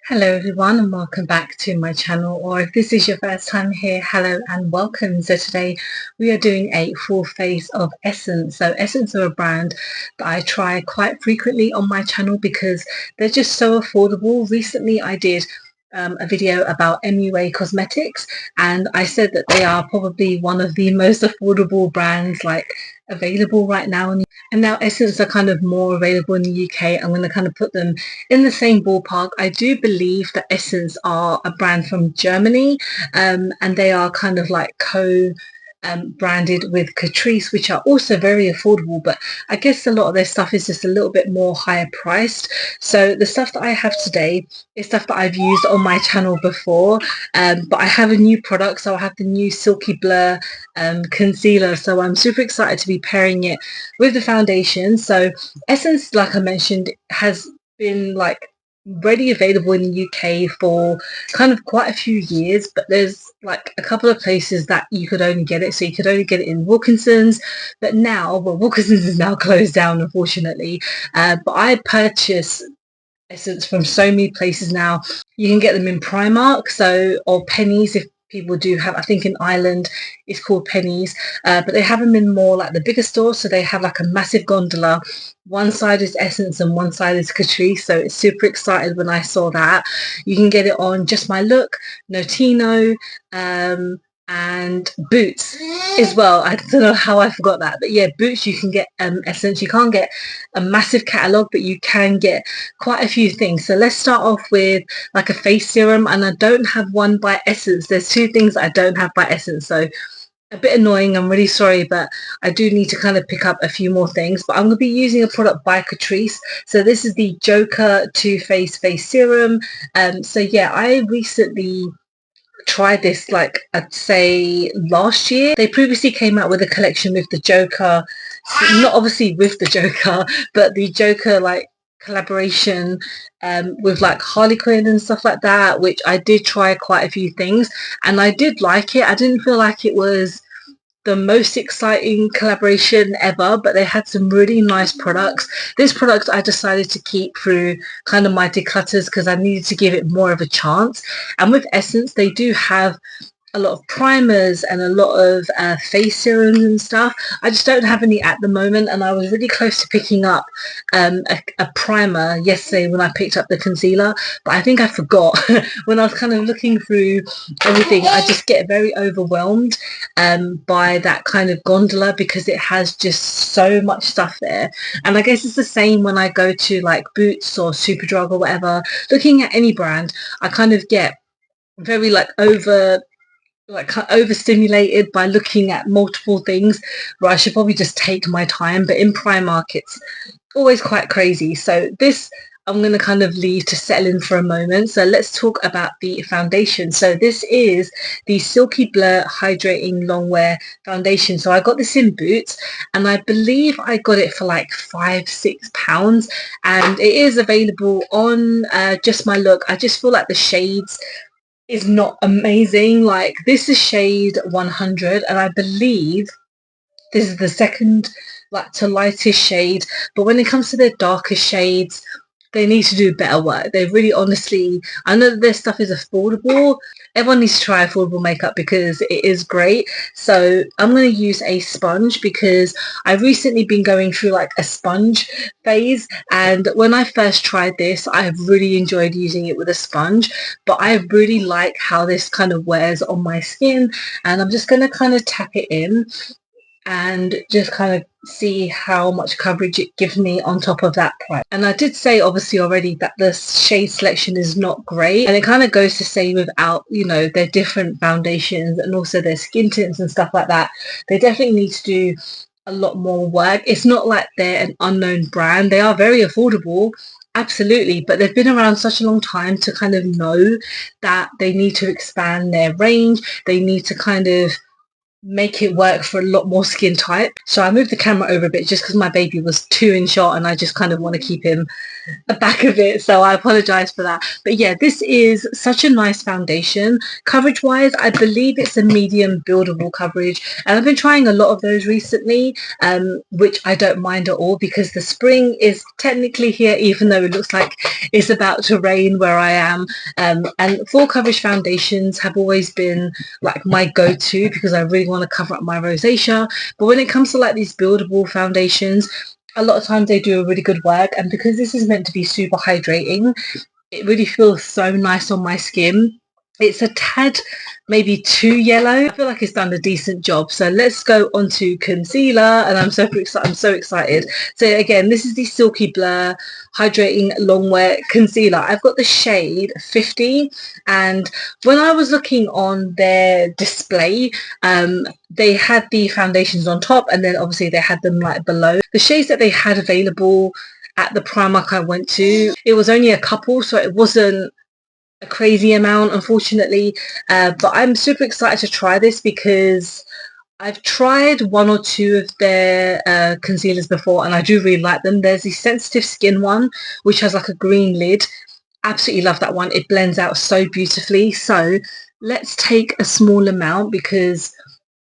Hello everyone and welcome back to my channel, or if this is your first time here, hello and welcome. So today we are doing a full face of Essence. So Essence are a brand that I try quite frequently on my channel because they're just so affordable. Recently I did a video about MUA Cosmetics and I said that they are probably one of the most affordable brands available right now. And now Essence are kind of more available in the UK. I'm going to kind of put them in the same ballpark. I do believe that Essence are a brand from Germany, and they are kind of like branded with Catrice, which are also very affordable, but I guess a lot of their stuff is just a little bit more higher priced. So the stuff that I have today is stuff that I've used on my channel before, but I have a new product. So I have the new Silky Blur concealer, so I'm super excited to be pairing it with the foundation. So Essence, like I mentioned, has been ready available in the UK for kind of quite a few years, but there's like a couple of places that you could only get it. So you could only get it in Wilkinson's, but now, well, Wilkinson's is now closed down, unfortunately. But I purchase Essence from so many places now. You can get them in Primark, or Pennies if people do have. I think in Ireland it's called Pennies, but they have them in more like the bigger stores. So they have like a massive gondola. One side is Essence and one side is Catrice. So it's super excited when I saw that. You can get it on Just My Look, Notino, and Boots as well. I don't know how I forgot that, but yeah, Boots you can get Essence. You can't get a massive catalogue, but you can get quite a few things. So let's start off with like a face serum, and I don't have one by Essence. There's two things I don't have by Essence, so a bit annoying. I'm really sorry, but I do need to kind of pick up a few more things. But I'm going to be using a product by Catrice. So this is the Joker Too Faced Face Serum. So yeah, I recently tried this, like I'd say last year. They previously came out with a collection with the Joker, not obviously with the Joker, but the Joker collaboration with like Harley Quinn and stuff like that, which I did try quite a few things and I did like it. I didn't feel like it was the most exciting collaboration ever, but they had some really nice products. This product I decided to keep through kind of my declutters because I needed to give it more of a chance. And with Essence, they do have a lot of primers and a lot of face serums and stuff. I just don't have any at the moment, and I was really close to picking up a primer yesterday when I picked up the concealer, but I think I forgot. When I was kind of looking through everything, I just get very overwhelmed by that kind of gondola because it has just so much stuff there. And I guess it's the same when I go to like Boots or Superdrug or whatever. Looking at any brand, I kind of get very overstimulated by looking at multiple things where I should probably just take my time. But in Primark it's always quite crazy. So this I'm going to kind of leave to settle in for a moment. So let's talk about the foundation. So this is the Silky Blur Hydrating Longwear Foundation. So I got this in Boots and I believe I got it for like £5-6, and it is available on Just My Look. I just feel like the shades is not amazing. Like this is shade 100 and I believe this is the second to lightest shade, but when it comes to their darker shades they need to do better work. They really, honestly, I know that their stuff is affordable. Everyone needs to try affordable makeup because it is great. So I'm going to use a sponge because I've recently been going through like a sponge phase, and when I first tried this I really enjoyed using it with a sponge, but I really like how this kind of wears on my skin, and I'm just going to kind of tap it in and just kind of see how much coverage it gives me on top of that price. And I did say obviously already that the shade selection is not great, and it kind of goes to say without, their different foundations and also their skin tints and stuff like that, they definitely need to do a lot more work. It's not like they're an unknown brand. They are very affordable, absolutely, but they've been around such a long time to kind of know that they need to expand their range. They need to kind of make it work for a lot more skin type. So I moved the camera over a bit just because my baby was too in shot and I just kind of want to keep him the back of it, so I apologize for that. But yeah, this is such a nice foundation. Coverage wise, I believe it's a medium buildable coverage, and I've been trying a lot of those recently, which I don't mind at all because the spring is technically here, even though it looks like it's about to rain where I am. And full coverage foundations have always been like my go-to because I really want to cover up my rosacea. But when it comes to like these buildable foundations, a lot of times they do a really good work, and because this is meant to be super hydrating, it really feels so nice on my skin. It's a tad maybe too yellow. I feel like it's done a decent job. So let's go on to concealer, and I'm so excited. So again, this is the Silky Blur Hydrating Longwear Concealer. I've got the shade 50, and when I was looking on their display, they had the foundations on top, and then obviously they had them like below. The shades that they had available at the Primark I went to, it was only a couple, so it wasn't a crazy amount, unfortunately. But I'm super excited to try this because I've tried one or two of their concealers before, and I do really like them. There's the Sensitive Skin one, which has like a green lid. Absolutely love that one. It blends out so beautifully. So let's take a small amount because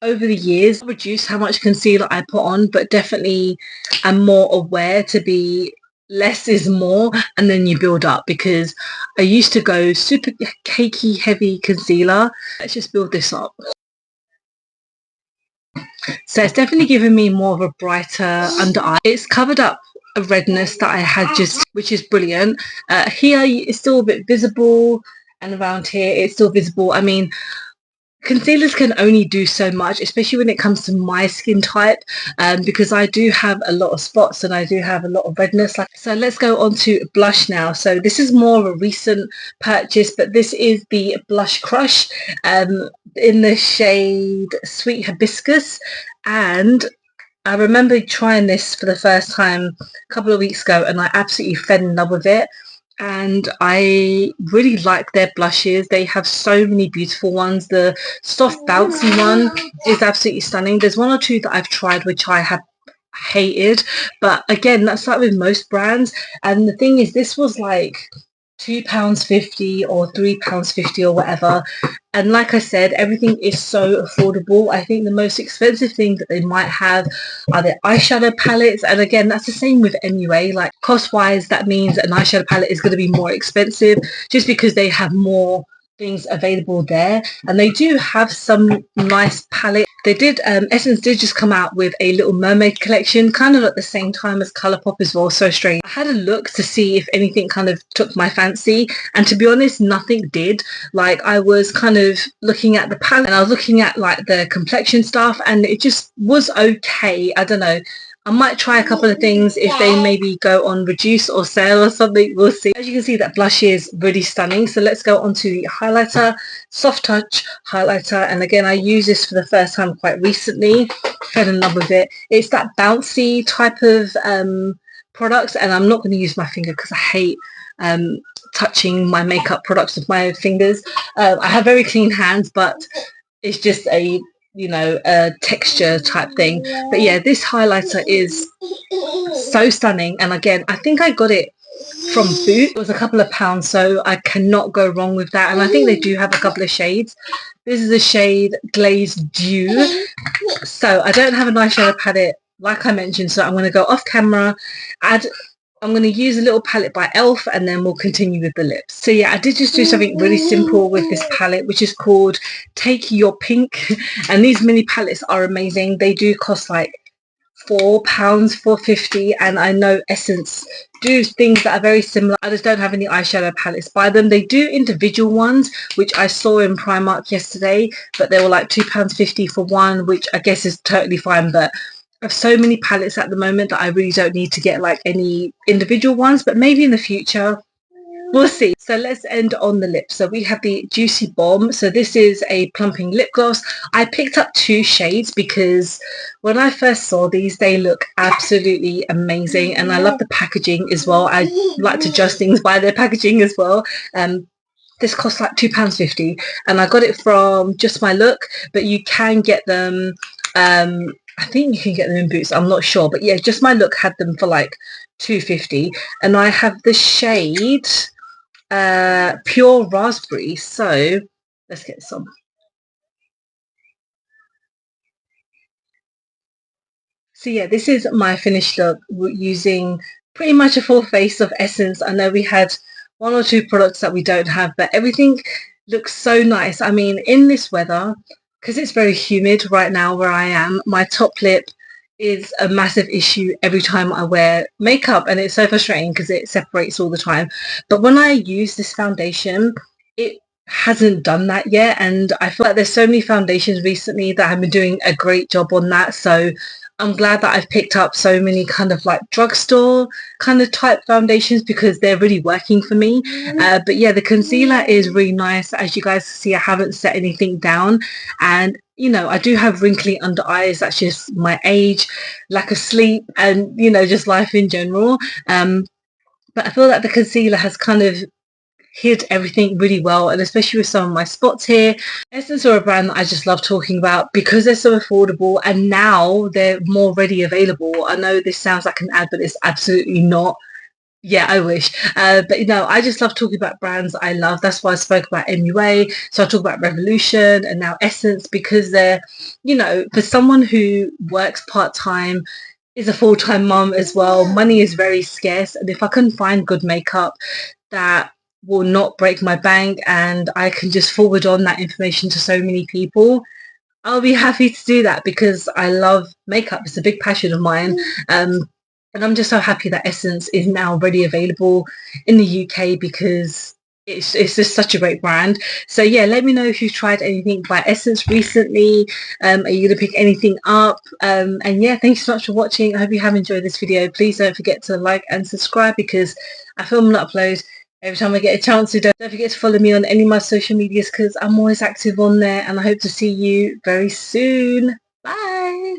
over the years, I reduced how much concealer I put on, but definitely I'm more aware to be less is more, and then you build up, because I used to go super cakey heavy concealer. Let's just build this up. So it's definitely given me more of a brighter under eye. It's covered up a redness that I had just, which is brilliant. Here it's still a bit visible, and around here it's still visible. I mean, concealers can only do so much, especially when it comes to my skin type, because I do have a lot of spots and I do have a lot of redness. So let's go on to blush now. So this is more of a recent purchase, but this is the Blush Crush in the shade Sweet Hibiscus, and I remember trying this for the first time a couple of weeks ago, and I absolutely fell in love with it. And I really like their blushes. They have so many beautiful ones. The soft bouncy one is absolutely stunning. There's one or two that I've tried which I have hated, but again, that's like with most brands. And the thing is, this was like £2.50 or £3.50 or whatever, and like I said, everything is so affordable. I think the most expensive thing that they might have are their eyeshadow palettes, and again, that's the same with MUA. Like, cost wise, that means an eyeshadow palette is going to be more expensive just because they have more things available there, and they do have some nice palettes. They did, Essence did just come out with a Little Mermaid collection, kind of at the same time as Colourpop as well. So strange. I had a look to see if anything kind of took my fancy, and to be honest, nothing did. Like, I was kind of looking at the palette, and I was looking at like the complexion stuff, and it just was okay. I don't know. I might try a couple of things if they maybe go on reduce or sale or something. We'll see. As you can see, that blush is really stunning. So let's go on to the highlighter, Soft Touch highlighter. And again, I used this for the first time quite recently. Fell in love with it. It's that bouncy type of products, and I'm not going to use my finger because I hate touching my makeup products with my fingers. I have very clean hands, but it's just a a texture type thing. But yeah, this highlighter is so stunning, and again, I think I got it from Boots. It was a couple of pounds, so I cannot go wrong with that. And I think they do have a couple of shades. This is the shade Glazed Dew. So I don't have an eyeshadow palette like I mentioned, so I'm going to go off camera, I'm going to use a little palette by e.l.f. and then we'll continue with the lips. So yeah, I did just do something really simple with this palette, which is called Take Your Pink. And these mini palettes are amazing. They do cost like £4, £4.50, and I know Essence do things that are very similar. I just don't have any eyeshadow palettes by them. They do individual ones, which I saw in Primark yesterday, but they were like £2.50 for one, which I guess is totally fine. But I have so many palettes at the moment that I really don't need to get like any individual ones, but maybe in the future we'll see. So let's end on the lips. So we have the Juicy Bomb. So this is a plumping lip gloss. I picked up two shades because when I first saw these, they look absolutely amazing, and I love the packaging as well. I like to judge things by their packaging as well. This costs like £2.50, and I got it from Just My Look, but you can get them I think you can get them in Boots, I'm not sure, but yeah, Just My Look had them for like 250, and I have the shade Pure Raspberry. So let's get some. So yeah, this is my finished look using pretty much a full face of Essence. I know we had one or two products that we don't have, but everything looks so nice. I mean, in this weather, because it's very humid right now where I am, my top lip is a massive issue every time I wear makeup, and it's so frustrating because it separates all the time. But when I use this foundation, it hasn't done that yet, and I feel like there's so many foundations recently that have been doing a great job on that. So I'm glad that I've picked up so many kind of like drugstore kind of type foundations because they're really working for me. But yeah, the concealer is really nice. As you guys see, I haven't set anything down, and you know, I do have wrinkly under eyes. That's just my age, lack of sleep, and you know, just life in general. But I feel like the concealer has kind of hid everything really well, and especially with some of my spots here. Essence are a brand that I just love talking about because they're so affordable, and now they're more ready available. I know this sounds like an ad, but it's absolutely not. Yeah, I wish. But you know, I just love talking about brands I love. That's why I spoke about MUA. So I talk about Revolution and now Essence because they're, you know, for someone who works part-time, is a full-time mom as well, money is very scarce. And if I can find good makeup that will not break my bank and I can just forward on that information to so many people, I'll be happy to do that because I love makeup. It's a big passion of mine. And I'm just so happy that Essence is now ready available in the UK because it's just such a great brand. So yeah, let me know if you've tried anything by Essence recently. Are you going to pick anything up? And yeah, thanks so much for watching. I hope you have enjoyed this video. Please don't forget to like and subscribe because I film and upload every time I get a chance to. Don't forget to follow me on any of my social medias because I'm always active on there, and I hope to see you very soon. Bye.